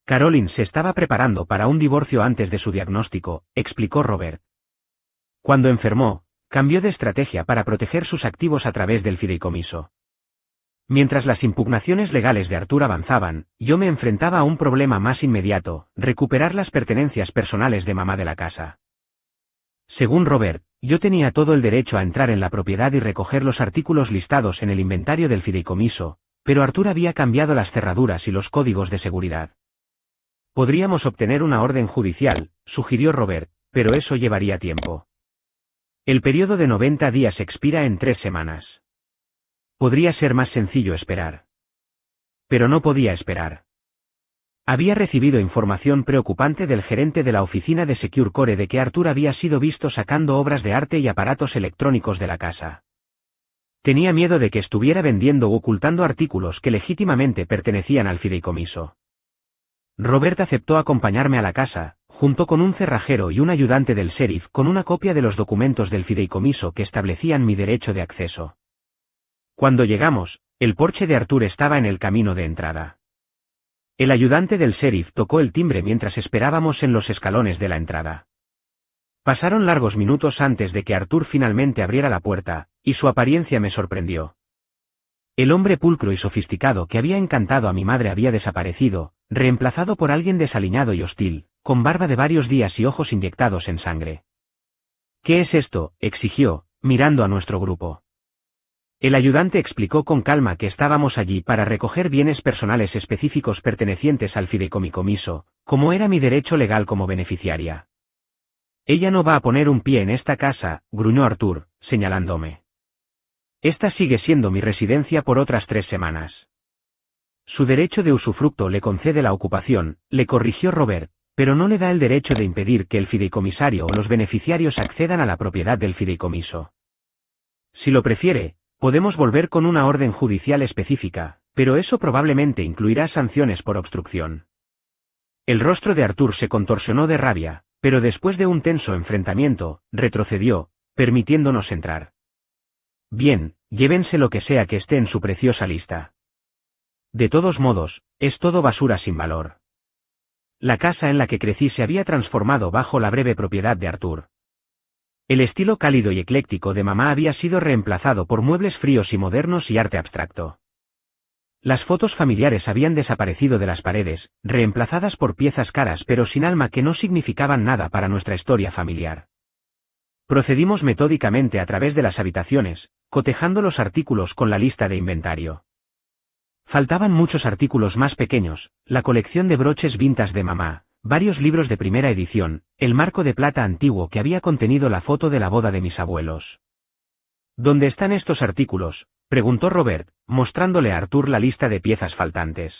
Caroline se estaba preparando para un divorcio antes de su diagnóstico, explicó Robert. Cuando enfermó, cambió de estrategia para proteger sus activos a través del fideicomiso. Mientras las impugnaciones legales de Artur avanzaban, yo me enfrentaba a un problema más inmediato, recuperar las pertenencias personales de mamá de la casa. Según Robert, yo tenía todo el derecho a entrar en la propiedad y recoger los artículos listados en el inventario del fideicomiso, pero Artur había cambiado las cerraduras y los códigos de seguridad. Podríamos obtener una orden judicial, sugirió Robert, pero eso llevaría tiempo. El periodo de 90 días expira en 3 semanas. Podría ser más sencillo esperar. Pero no podía esperar. Había recibido información preocupante del gerente de la oficina de Secure Core de que Artur había sido visto sacando obras de arte y aparatos electrónicos de la casa. Tenía miedo de que estuviera vendiendo u ocultando artículos que legítimamente pertenecían al fideicomiso. Robert aceptó acompañarme a la casa, junto con un cerrajero y un ayudante del sheriff con una copia de los documentos del fideicomiso que establecían mi derecho de acceso. Cuando llegamos, el porche de Artur estaba en el camino de entrada. El ayudante del sheriff tocó el timbre mientras esperábamos en los escalones de la entrada. Pasaron largos minutos antes de que Artur finalmente abriera la puerta, y su apariencia me sorprendió. El hombre pulcro y sofisticado que había encantado a mi madre había desaparecido, reemplazado por alguien desaliñado y hostil, con barba de varios días y ojos inyectados en sangre. ¿Qué es esto?, exigió, mirando a nuestro grupo. El ayudante explicó con calma que estábamos allí para recoger bienes personales específicos pertenecientes al fideicomiso, como era mi derecho legal como beneficiaria. Ella no va a poner un pie en esta casa, gruñó Artur, señalándome. Esta sigue siendo mi residencia por otras 3 semanas. Su derecho de usufructo le concede la ocupación, le corrigió Robert, pero no le da el derecho de impedir que el fideicomisario o los beneficiarios accedan a la propiedad del fideicomiso. Si lo prefiere, podemos volver con una orden judicial específica, pero eso probablemente incluirá sanciones por obstrucción. El rostro de Artur se contorsionó de rabia, pero después de un tenso enfrentamiento, retrocedió, permitiéndonos entrar. Bien, llévense lo que sea que esté en su preciosa lista. De todos modos, es todo basura sin valor. La casa en la que crecí se había transformado bajo la breve propiedad de Artur. El estilo cálido y ecléctico de mamá había sido reemplazado por muebles fríos y modernos y arte abstracto. Las fotos familiares habían desaparecido de las paredes, reemplazadas por piezas caras pero sin alma que no significaban nada para nuestra historia familiar. Procedimos metódicamente a través de las habitaciones, cotejando los artículos con la lista de inventario. Faltaban muchos artículos más pequeños, la colección de broches vintage de mamá, varios libros de primera edición, el marco de plata antiguo que había contenido la foto de la boda de mis abuelos. ¿Dónde están estos artículos?, preguntó Robert, mostrándole a Arthur la lista de piezas faltantes.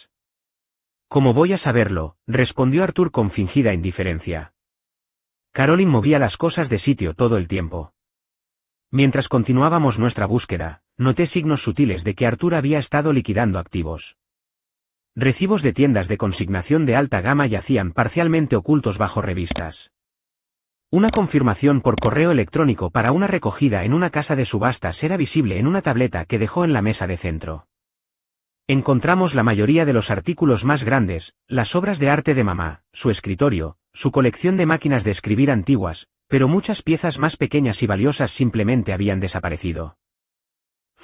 ¿Cómo voy a saberlo?, respondió Arthur con fingida indiferencia. Caroline movía las cosas de sitio todo el tiempo. Mientras continuábamos nuestra búsqueda, noté signos sutiles de que Arthur había estado liquidando activos. Recibos de tiendas de consignación de alta gama yacían parcialmente ocultos bajo revistas. Una confirmación por correo electrónico para una recogida en una casa de subastas era visible en una tableta que dejó en la mesa de centro. Encontramos la mayoría de los artículos más grandes, las obras de arte de mamá, su escritorio, su colección de máquinas de escribir antiguas, pero muchas piezas más pequeñas y valiosas simplemente habían desaparecido.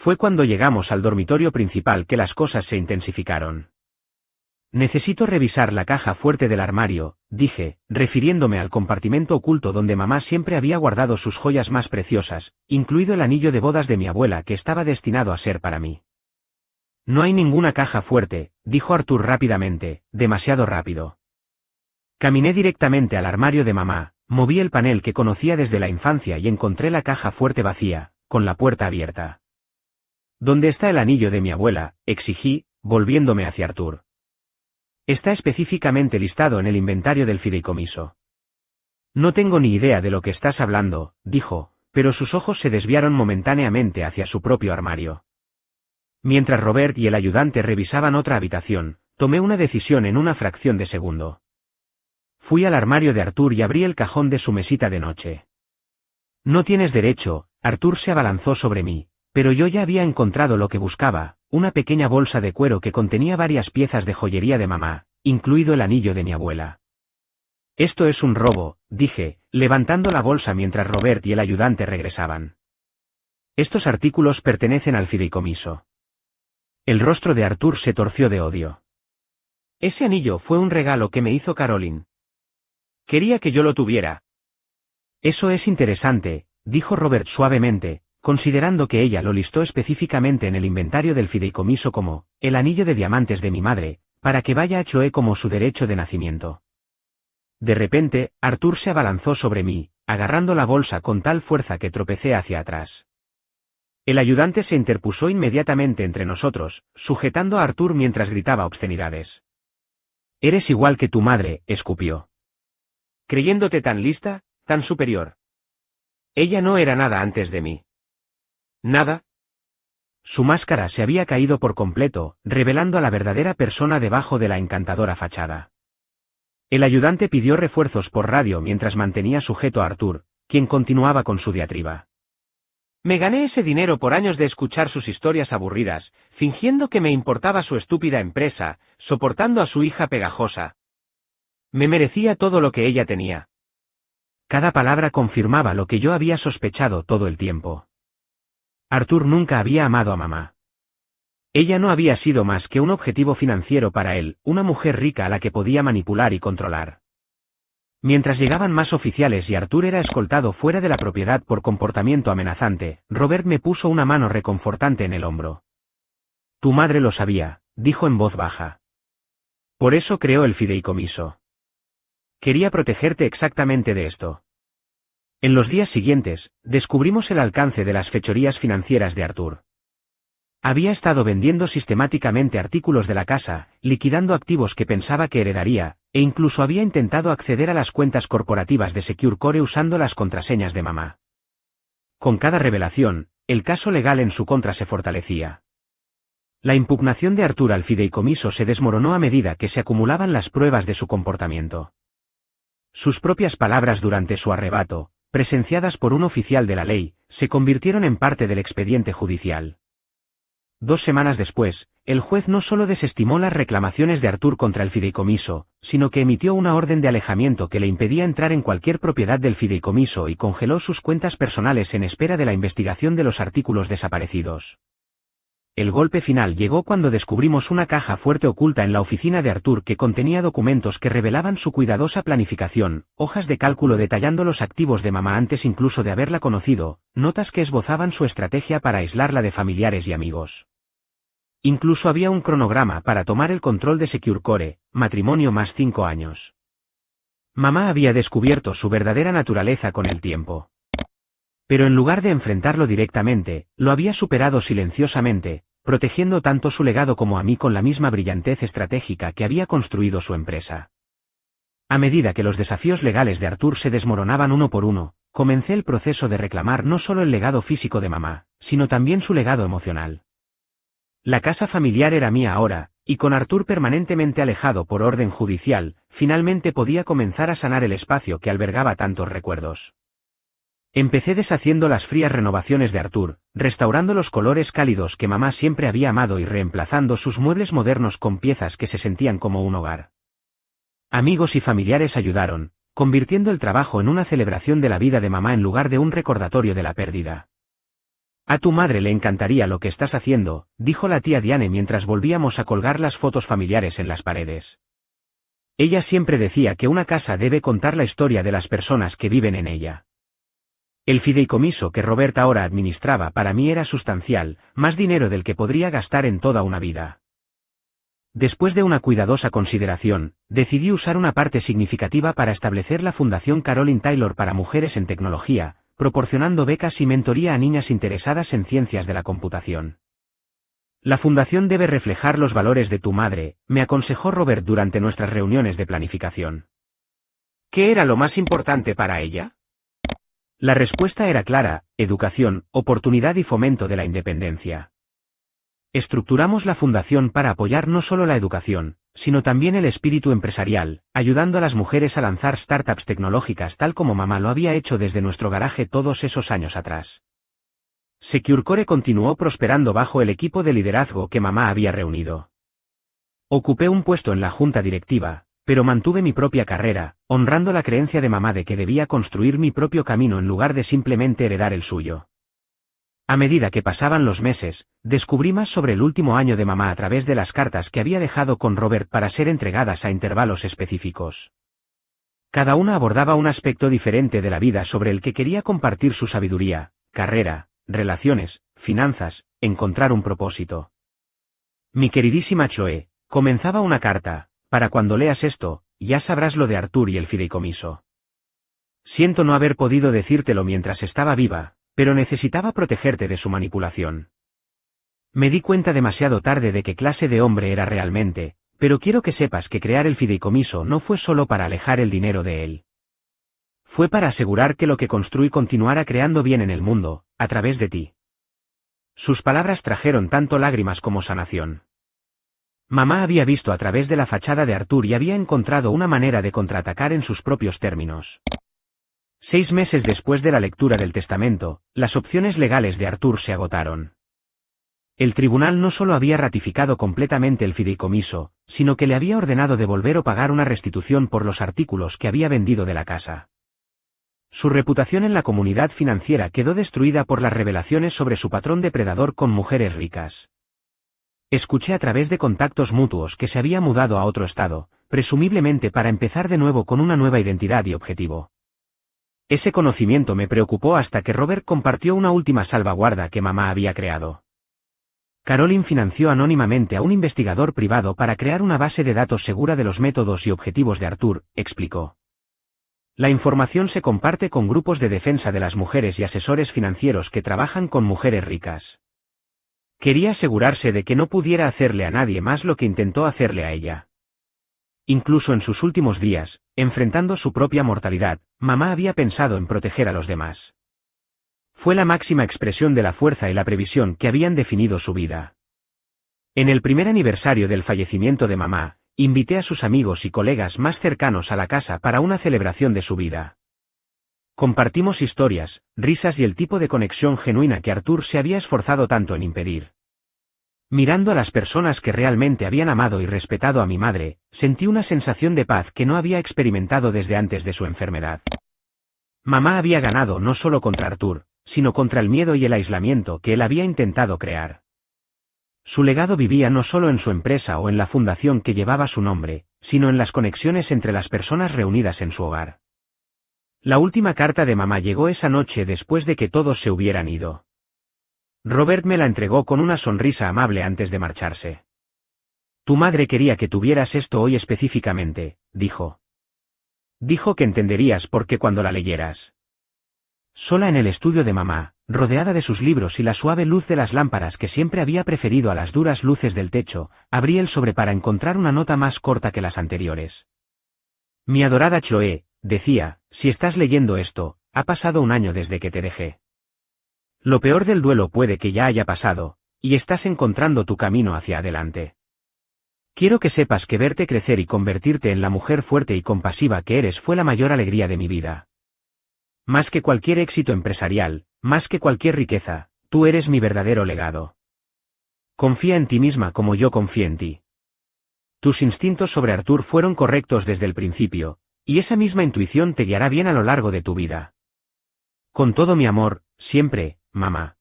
Fue cuando llegamos al dormitorio principal que las cosas se intensificaron. Necesito revisar la caja fuerte del armario, dije, refiriéndome al compartimento oculto donde mamá siempre había guardado sus joyas más preciosas, incluido el anillo de bodas de mi abuela que estaba destinado a ser para mí. No hay ninguna caja fuerte, dijo Arthur rápidamente, demasiado rápido. Caminé directamente al armario de mamá, moví el panel que conocía desde la infancia y encontré la caja fuerte vacía, con la puerta abierta. ¿Dónde está el anillo de mi abuela?, exigí, volviéndome hacia Arthur. Está específicamente listado en el inventario del fideicomiso. No tengo ni idea de lo que estás hablando, dijo, pero sus ojos se desviaron momentáneamente hacia su propio armario. Mientras Robert y el ayudante revisaban otra habitación, tomé una decisión en una fracción de segundo. Fui al armario de Arthur y abrí el cajón de su mesita de noche. No tienes derecho, Arthur se abalanzó sobre mí, pero yo ya había encontrado lo que buscaba, una pequeña bolsa de cuero que contenía varias piezas de joyería de mamá, incluido el anillo de mi abuela. Esto es un robo, dije, levantando la bolsa mientras Robert y el ayudante regresaban. Estos artículos pertenecen al fideicomiso. El rostro de Arthur se torció de odio. Ese anillo fue un regalo que me hizo Caroline. Quería que yo lo tuviera. Eso es interesante, dijo Robert suavemente, considerando que ella lo listó específicamente en el inventario del fideicomiso como, el anillo de diamantes de mi madre, para que vaya a Chloe como su derecho de nacimiento. De repente, Arthur se abalanzó sobre mí, agarrando la bolsa con tal fuerza que tropecé hacia atrás. El ayudante se interpuso inmediatamente entre nosotros, sujetando a Arthur mientras gritaba obscenidades. Eres igual que tu madre, escupió. Creyéndote tan lista, tan superior. Ella no era nada antes de mí. ¿Nada? Su máscara se había caído por completo, revelando a la verdadera persona debajo de la encantadora fachada. El ayudante pidió refuerzos por radio mientras mantenía sujeto a Arthur, quien continuaba con su diatriba. Me gané ese dinero por años de escuchar sus historias aburridas, fingiendo que me importaba su estúpida empresa, soportando a su hija pegajosa. Me merecía todo lo que ella tenía. Cada palabra confirmaba lo que yo había sospechado todo el tiempo. Arthur nunca había amado a mamá. Ella no había sido más que un objetivo financiero para él, una mujer rica a la que podía manipular y controlar. Mientras llegaban más oficiales y Arthur era escoltado fuera de la propiedad por comportamiento amenazante, Robert me puso una mano reconfortante en el hombro. Tu madre lo sabía, dijo en voz baja. Por eso creó el fideicomiso. Quería protegerte exactamente de esto. En los días siguientes, descubrimos el alcance de las fechorías financieras de Arthur. Había estado vendiendo sistemáticamente artículos de la casa, liquidando activos que pensaba que heredaría, e incluso había intentado acceder a las cuentas corporativas de Secure Core usando las contraseñas de mamá. Con cada revelación, el caso legal en su contra se fortalecía. La impugnación de Arthur al fideicomiso se desmoronó a medida que se acumulaban las pruebas de su comportamiento. Sus propias palabras durante su arrebato, presenciadas por un oficial de la ley, se convirtieron en parte del expediente judicial. 2 semanas después, el juez no solo desestimó las reclamaciones de Arthur contra el fideicomiso, sino que emitió una orden de alejamiento que le impedía entrar en cualquier propiedad del fideicomiso y congeló sus cuentas personales en espera de la investigación de los artículos desaparecidos. El golpe final llegó cuando descubrimos una caja fuerte oculta en la oficina de Artur que contenía documentos que revelaban su cuidadosa planificación, hojas de cálculo detallando los activos de mamá antes incluso de haberla conocido, notas que esbozaban su estrategia para aislarla de familiares y amigos. Incluso había un cronograma para tomar el control de SecureCore, matrimonio más 5 años. Mamá había descubierto su verdadera naturaleza con el tiempo. Pero en lugar de enfrentarlo directamente, lo había superado silenciosamente, protegiendo tanto su legado como a mí con la misma brillantez estratégica que había construido su empresa. A medida que los desafíos legales de Artur se desmoronaban uno por uno, comencé el proceso de reclamar no solo el legado físico de mamá, sino también su legado emocional. La casa familiar era mía ahora, y con Artur permanentemente alejado por orden judicial, finalmente podía comenzar a sanar el espacio que albergaba tantos recuerdos. Empecé deshaciendo las frías renovaciones de Artur, restaurando los colores cálidos que mamá siempre había amado y reemplazando sus muebles modernos con piezas que se sentían como un hogar. Amigos y familiares ayudaron, convirtiendo el trabajo en una celebración de la vida de mamá en lugar de un recordatorio de la pérdida. A tu madre le encantaría lo que estás haciendo, dijo la tía Diane mientras volvíamos a colgar las fotos familiares en las paredes. Ella siempre decía que una casa debe contar la historia de las personas que viven en ella. El fideicomiso que Robert ahora administraba para mí era sustancial, más dinero del que podría gastar en toda una vida. Después de una cuidadosa consideración, decidí usar una parte significativa para establecer la Fundación Caroline Taylor para Mujeres en Tecnología, proporcionando becas y mentoría a niñas interesadas en ciencias de la computación. La fundación debe reflejar los valores de tu madre, me aconsejó Robert durante nuestras reuniones de planificación. ¿Qué era lo más importante para ella? La respuesta era clara: educación, oportunidad y fomento de la independencia. Estructuramos la fundación para apoyar no solo la educación, sino también el espíritu empresarial, ayudando a las mujeres a lanzar startups tecnológicas tal como mamá lo había hecho desde nuestro garaje todos esos años atrás. SecureCore continuó prosperando bajo el equipo de liderazgo que mamá había reunido. Ocupé un puesto en la junta directiva, pero mantuve mi propia carrera, honrando la creencia de mamá de que debía construir mi propio camino en lugar de simplemente heredar el suyo. A medida que pasaban los meses, descubrí más sobre el último año de mamá a través de las cartas que había dejado con Robert para ser entregadas a intervalos específicos. Cada una abordaba un aspecto diferente de la vida sobre el que quería compartir su sabiduría, carrera, relaciones, finanzas, encontrar un propósito. Mi queridísima Choe, comenzaba una carta: para cuando leas esto, ya sabrás lo de Artur y el fideicomiso. Siento no haber podido decírtelo mientras estaba viva, pero necesitaba protegerte de su manipulación. Me di cuenta demasiado tarde de qué clase de hombre era realmente, pero quiero que sepas que crear el fideicomiso no fue solo para alejar el dinero de él. Fue para asegurar que lo que construí continuara creando bien en el mundo, a través de ti. Sus palabras trajeron tanto lágrimas como sanación. Mamá había visto a través de la fachada de Artur y había encontrado una manera de contraatacar en sus propios términos. 6 meses después de la lectura del testamento, las opciones legales de Artur se agotaron. El tribunal no solo había ratificado completamente el fideicomiso, sino que le había ordenado devolver o pagar una restitución por los artículos que había vendido de la casa. Su reputación en la comunidad financiera quedó destruida por las revelaciones sobre su patrón depredador con mujeres ricas. Escuché a través de contactos mutuos que se había mudado a otro estado, presumiblemente para empezar de nuevo con una nueva identidad y objetivo. Ese conocimiento me preocupó hasta que Robert compartió una última salvaguarda que mamá había creado. Caroline financió anónimamente a un investigador privado para crear una base de datos segura de los métodos y objetivos de Artur, explicó. La información se comparte con grupos de defensa de las mujeres y asesores financieros que trabajan con mujeres ricas. Quería asegurarse de que no pudiera hacerle a nadie más lo que intentó hacerle a ella. Incluso en sus últimos días, enfrentando su propia mortalidad, mamá había pensado en proteger a los demás. Fue la máxima expresión de la fuerza y la previsión que habían definido su vida. En el primer aniversario del fallecimiento de mamá, invité a sus amigos y colegas más cercanos a la casa para una celebración de su vida. Compartimos historias, risas y el tipo de conexión genuina que Artur se había esforzado tanto en impedir. Mirando a las personas que realmente habían amado y respetado a mi madre, sentí una sensación de paz que no había experimentado desde antes de su enfermedad. Mamá había ganado no solo contra Artur, sino contra el miedo y el aislamiento que él había intentado crear. Su legado vivía no solo en su empresa o en la fundación que llevaba su nombre, sino en las conexiones entre las personas reunidas en su hogar. La última carta de mamá llegó esa noche después de que todos se hubieran ido. Robert me la entregó con una sonrisa amable antes de marcharse. Tu madre quería que tuvieras esto hoy específicamente, dijo. Dijo que entenderías por qué cuando la leyeras. Sola en el estudio de mamá, rodeada de sus libros y la suave luz de las lámparas que siempre había preferido a las duras luces del techo, abrí el sobre para encontrar una nota más corta que las anteriores. Mi adorada Chloe, decía, si estás leyendo esto, ha pasado un año desde que te dejé. Lo peor del duelo puede que ya haya pasado, y estás encontrando tu camino hacia adelante. Quiero que sepas que verte crecer y convertirte en la mujer fuerte y compasiva que eres fue la mayor alegría de mi vida. Más que cualquier éxito empresarial, más que cualquier riqueza, tú eres mi verdadero legado. Confía en ti misma como yo confié en ti. Tus instintos sobre Arthur fueron correctos desde el principio, y esa misma intuición te guiará bien a lo largo de tu vida. Con todo mi amor, siempre, mamá.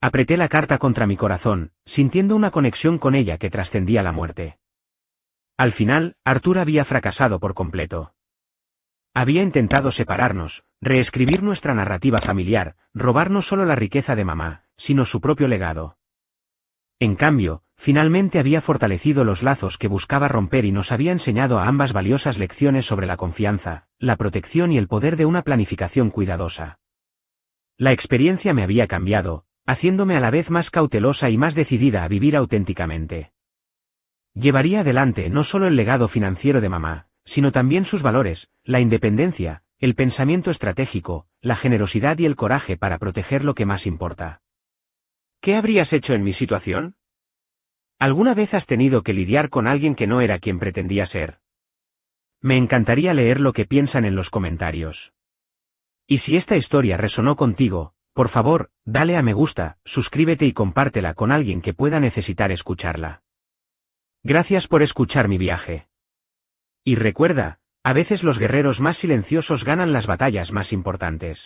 Apreté la carta contra mi corazón, sintiendo una conexión con ella que trascendía la muerte. Al final, Arthur había fracasado por completo. Había intentado separarnos, reescribir nuestra narrativa familiar, robar no solo la riqueza de mamá, sino su propio legado. En cambio, finalmente había fortalecido los lazos que buscaba romper y nos había enseñado a ambas valiosas lecciones sobre la confianza, la protección y el poder de una planificación cuidadosa. La experiencia me había cambiado, haciéndome a la vez más cautelosa y más decidida a vivir auténticamente. Llevaría adelante no solo el legado financiero de mamá, sino también sus valores, la independencia, el pensamiento estratégico, la generosidad y el coraje para proteger lo que más importa. ¿Qué habrías hecho en mi situación? ¿Alguna vez has tenido que lidiar con alguien que no era quien pretendía ser? Me encantaría leer lo que piensan en los comentarios. Y si esta historia resonó contigo, por favor, dale a me gusta, suscríbete y compártela con alguien que pueda necesitar escucharla. Gracias por escuchar mi viaje. Y recuerda, a veces los guerreros más silenciosos ganan las batallas más importantes.